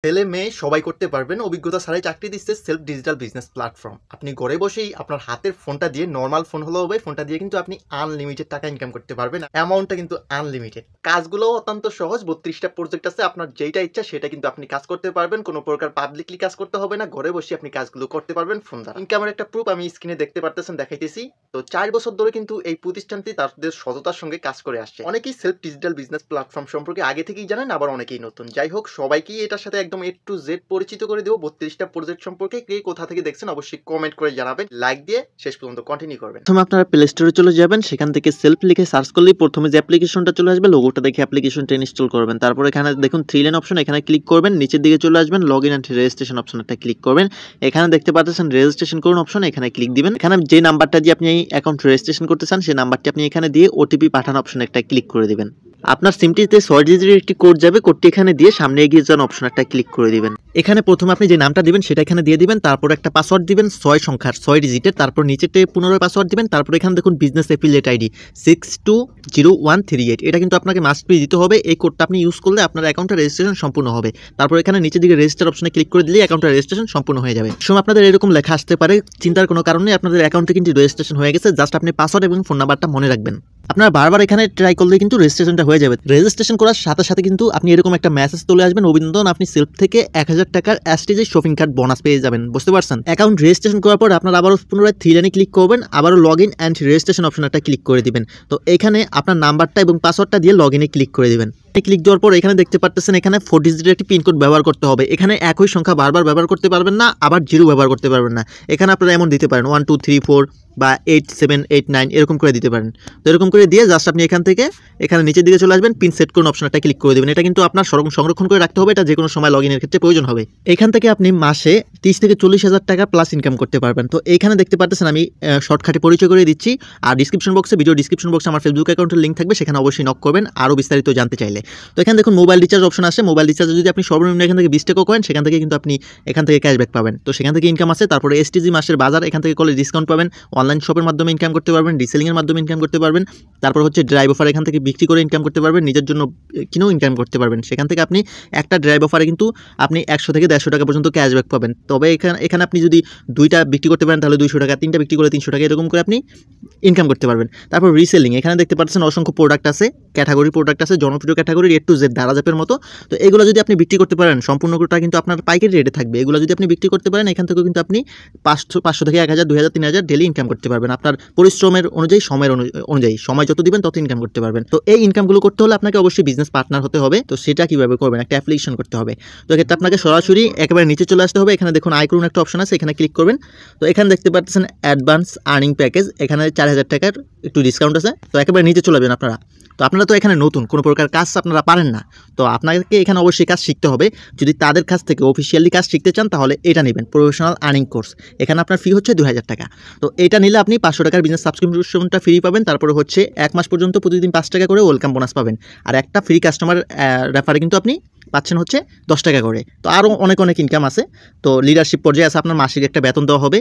ছেলে মেয়ে সবাই করতে পারবেন, অভিজ্ঞতা ছাড়াই চাকরি দিচ্ছে সেলফ ডিজিটাল বিজনেস প্ল্যাটফর্ম। আপনি ঘরে বসেই আপনার হাতের ফোনটা দিয়ে, নর্মাল ফোন হলেও হবে, ফোনটা দিয়ে কিন্তু আপনি আনলিমিটেড টাকা ইনকাম করতে পারবেন। অ্যামাউন্টটা কিন্তু আনলিমিটেড। কাজগুলোও অত্যন্ত সহজ। 32টা প্রজেক্ট আছে, আপনার যেইটা ইচ্ছা সেটা কিন্তু আপনি কাজ করতে পারবেন। কোনো প্রকার পাবলিকলি কাজ করতে হবে না, ঘরে বসে আপনি কাজগুলো করতে পারবেন ফোন দ্বারা। ইনকামের একটা প্রুফ আমি স্ক্রিনে দেখতে পারতেছেন, দেখাইতেছি। তো 4 বছর ধরে কিন্তু এই প্রতিষ্ঠানটি তাদের সততার সঙ্গে কাজ করে আসছে। অনেকেই সেলফ ডিজিটাল বিজনেস প্ল্যাটফর্ম সম্পর্কে আগে থেকেই জানেন, আবার অনেকেই নতুন। যাই হোক, সবাইকেই এটার সাথে একদম A to Z পরিচিত করে দেবো। 32টা প্রজেক্ট সম্পর্কে কে কোথা থেকে দেখছেন অবশ্যই কমেন্ট করে জানাবেন, লাইক দিয়ে শেষ পর্যন্ত কন্টিনিউ করবেন। প্রথমে আপনারা প্লে স্টোরে চলে যাবেন, সেখান থেকে সেলফ লিখে সার্চ করলেই প্রথমে যে অ্যাপ্লিকেশনটা চলে আসবে, লোগোটা দেখে অ্যাপ্লিকেশনটা ইনস্টল করবেন। তারপর এখানে দেখুন 3 লাইন অপশন, এখানে ক্লিক করবেন। নিচের দিকে চলে আসবেন, লগ ইন অ্যান্ড রেজিস্ট্রেশন অপশনটা ক্লিক করবেন। এখানে দেখতে পাচ্ছেন রেজিস্ট্রেশন করুন অপশন, এখানে ক্লিক দিবেন। এখানে যে নাম্বারটা দিয়ে আপনি অ্যাকাউন্ট রেজিস্ট্রেশন করতে চান সেই নাম্বারটি আপনি এখানে দিয়ে ওটিপি পাঠানো অপশন একটা ক্লিক করে দিবেন। আপনার সিমটিতে 6 ডিজিটের একটি কোড যাবে, কোডটি এখানে দিয়ে সামনে এগিয়ে যান অপশন একটা ক্লিক করে দিবেন। এখানে প্রথমে আপনি যে নামটা দিবেন সেটা এখানে দিয়ে দিবেন, তারপর একটা পাসওয়ার্ড দিবেন 6 সংখ্যার 6 ডিজিটের, তারপর নিচেতে পুনরায় পাসওয়ার্ড দিবেন। তারপর এখানে দেখুন বিজনেস অ্যাফিলিয়েট আইডি 620138, এটা কিন্তু আপনাকে মাস্ট বি দিতে হবে। এই কোডটা আপনি ইউজ করলে আপনার অ্যাকাউন্টের রেজিস্ট্রেশন সম্পূর্ণ হবে। তারপর এখানে নিচের দিকে রেজিস্টার অপশনে ক্লিক করে দিলে অ্যাকাউন্টের রেজিস্ট্রেশন সম্পূর্ণ হয়ে যাবে। সময় আপনাদের এরকম লেখা আসতে পারে, চিন্তার কোনো কারণে আপনাদের অ্যাকাউন্টে কিন্তু রেজিস্ট্রেশন হয়ে গেছে। জাস্ট আপনি পাসওয়ার্ড এবং ফোন নাম্বারটা মনে রাখবেন। আপনারা বারবার এখানে ট্রাই করলে কিন্তু রেজিস্ট্রেশনটা হয়ে যাবে। রেজিস্ট্রেশন করার সাথে সাথে কিন্তু আপনি এরকম একটা মেসেজ চলে আসবেন, অভিনন্দন, আপনি সেলফ থেকে 1000 টাকার অ্যাস্টিজের শপিং কার্ড বোনাস পেয়ে যাবেন। বুঝতে পারছেন? অ্যাকাউন্ট রেজিস্ট্রেশন করার পর আপনারা আবারও পুনরায় 3 লাইনে ক্লিক করবেন, আবারও log in and registration option একটা ক্লিক করে দিবেন। তো এখানে আপনার নাম্বারটা এবং পাসওয়ার্ডটা দিয়ে লগ ইনে ক্লিক করে দিবেন। ক্লিক দেওয়ার পর এখানে দেখতে পাচ্ছেন এখানে 4 ডিজিটের একটি পিন কোড ব্যবহার করতে হবে। এখানে একই সংখ্যা বারবার ব্যবহার করতে পারবেন না, আবার 0 ব্যবহার করতে পারবেন না। এখানে আপনারা এমন দিতে পারেন 1 2 3 4 বা 8 7 8 9 এরকম করে দিতে পারেন। তো এরকম করে দিয়ে জাস্ট আপনি এখান থেকে এখানে নিচের দিকে চলে আসবেন, পিন সেট করুন অপশন একটা ক্লিক করে দেবেন। এটা কিন্তু আপনার সংরক্ষণ করে রাখতে হবে, এটা যে কোনো সময় লগ ইনের ক্ষেত্রে প্রয়োজন হবে। এখান থেকে আপনি মাসে 30 থেকে 40,000 টাকা প্লাস ইনকাম করতে পারবেন। তো এইখানে দেখতে পাচ্ছেন আমি শর্টকাটে পরিচয় করে দিচ্ছি। আর ডিসক্রিপশন বক্সে, ভিডিও ডিসক্রিপশন বক্সে আমার ফেসবুক অ্যাকাউন্টের লিঙ্ক থাকবে, সেখানে অবশ্যই নক করবেন আরও বিস্তারিত জানতে চাইলে। তো এখানে দেখুন মোবাইল রিচার্জ অপশন আছে। মোবাইল রিচার্জে যদি আপনি সর্বনিম্ন এখান থেকে 20 টাকা করেন, সেখান থেকে কিন্তু আপনি এখান থেকে ক্যাশব্যাক পাবেন। তো সেখান থেকে ইনকাম আছে। তারপরে এসটিজি মাসের বাজার, এখান থেকে করলে ডিসকাউন্ট পাবেন। অনলাইন শপের মাধ্যমে ইনকাম করতে পারবেন, রিসেলিংয়ের মাধ্যমে ইনকাম করতে পারবেন। তারপর হচ্ছে ড্রাইভ অফার, এখান থেকে বিক্রি করে ইনকাম করতে পারবেন, নিজের জন্য কিনেও ইনকাম করতে পারবেন। সেখান থেকে আপনি একটা ড্রাইভ অফারে কিন্তু আপনি 100 থেকে 150 টাকা পর্যন্ত ক্যাশব্যাক পাবেন। তবে এখানে আপনি যদি 2টা বিক্রি করতে পারেন তাহলে 200 টাকা, 3টা বিক্রি করলে 300 টাকা, এরকম করে আপনি ইনকাম করতে পারবেন। তারপর রিসেলিং, এখানে দেখতে পাচ্ছেন অসংখ্য প্রোডাক্ট আছে, ক্যাটাগরি প্রোডাক্ট আছে, জনপ্রিয় ক্যাটাগরির A to Z দারাজাপের মতো। তো এগুলো যদি আপনি বিক্রি করতে পারেন, সম্পূর্ণটা কিন্তু আপনার পাইকারি রেটে থাকবে। এগুলো যদি আপনি বিক্রি করতে পারেন, এখান থেকেও কিন্তু আপনি 500 থেকে 1000 2000 3000 ডেলি ইনকাম করতে পারবেন। আপনার পরিশ্রমের অনুযায়ী, সময়ের অনুযায়ী, সময় যত দিবেন তত ইনকাম করতে পারবেন। তো এই ইনকামগুলো করতে হলে আপনাকে অবশ্যই বিজনেস পার্টনার হতে হবে। তো সেটা কিভাবে করবেন? একটা অ্যাপ্লিকেশন করতে হবে। তো এক্ষেত্রে আপনাকে সরাসরি একেবারে নিচে চলে আসতে হবে। এখানে দেখুন আয় করুন একটা অপশন আছে, এখানে ক্লিক করবেন। তো এখানে দেখতে পাচ্ছেন অ্যাডভান্স আর্নিং প্যাকেজ, এখানে 4000 টাকার একটু ডিসকাউন্ট আছে। তো একেবারে নিচে চলে যাবেন আপনারা। তো আপনারা তো এখানে নতুন, কোনো প্রকার কাজ আপনারা পারেন না। তো আপনাকে এখানে অবশ্যই কাজ শিখতে হবে। যদি তাদের কাছ থেকে অফিসিয়ালি কাজ শিখতে চান তাহলে এটা নেবেন, প্রফেশনাল আর্নিং কোর্স। এখানে আপনার ফি হচ্ছে 2000 টাকা। তো এটা নিলে আপনি 500 টাকার বিজনেস সাবস্ক্রিপশনটা ফ্রি পাবেন। তারপরে হচ্ছে 1 মাস পর্যন্ত প্রতিদিন 5 টাকা করে ওয়েলকাম বোনাস পাবেন। আর একটা ফ্রি কাস্টমার রেফারে কিন্তু আপনি পাচ্ছেন হচ্ছে 10 টাকা করে। তো আরও অনেক ইনকাম আছে। তো লিডারশিপ পর্যায়ে আছে, আপনার মাসিক একটা বেতন দেওয়া হবে।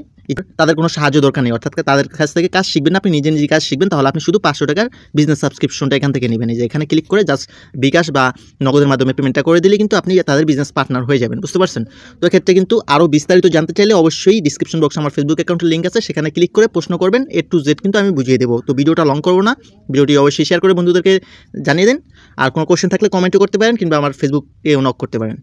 তাদের কোনো সাহায্য দরকার নেই, অর্থাৎ তাদের কাছ থেকে কাজ শিখবেন না, আপনি নিজে নিজে কাজ শিখবেন। তাহলে আপনি শুধু 500 টাকার বিজনেস সাবস্ক্রিপশনটা এখান থেকে নেবেন। এই যে এখানে ক্লিক করে জাস্ট বিকাশ বা নগদের মাধ্যমে পেমেন্টটা করে দিলে কিন্তু আপনি তাদের বিজনেস পার্টনার হয়ে যাবেন। বুঝতে পারছেন? তো এক্ষেত্রে কিন্তু আরও বিস্তারিত জানতে চাইলে অবশ্যই ডিসক্রিপশন বক্সে আমার ফেসবুক অ্যাকাউন্টের লিঙ্ক আছে, সেখানে ক্লিক করে প্রশ্ন করবেন, A to Z কিন্তু আমি বুঝিয়ে দেবো। তো ভিডিওটা লং করবো না, ভিডিওটি অবশ্যই শেয়ার করে বন্ধুদেরকে জানিয়ে দিন। আর কোনো কোশ্চেন থাকলে কমেন্টও করতে পারেন, কিংবা আমার ফেসবুকে নক করতে পারেন।